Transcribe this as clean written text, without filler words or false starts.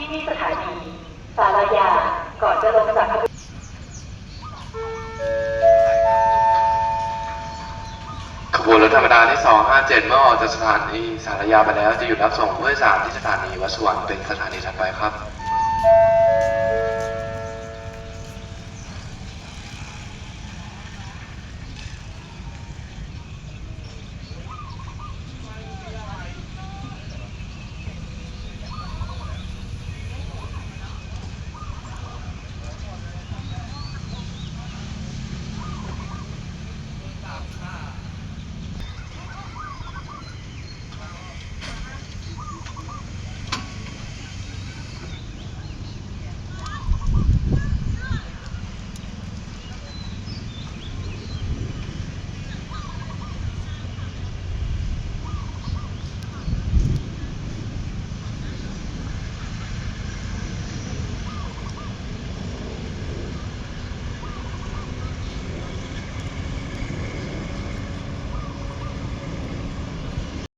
ที่สถานีสารยาก่อนจะลงจากขบวนรถธรรมดาที่257เมื่อออกจากสถานีสารยาไปแล้วจะหยุดรับส่งผู้โดยสารที่สถานีวัดสวรรค์เป็นสถานีถัดไปครับ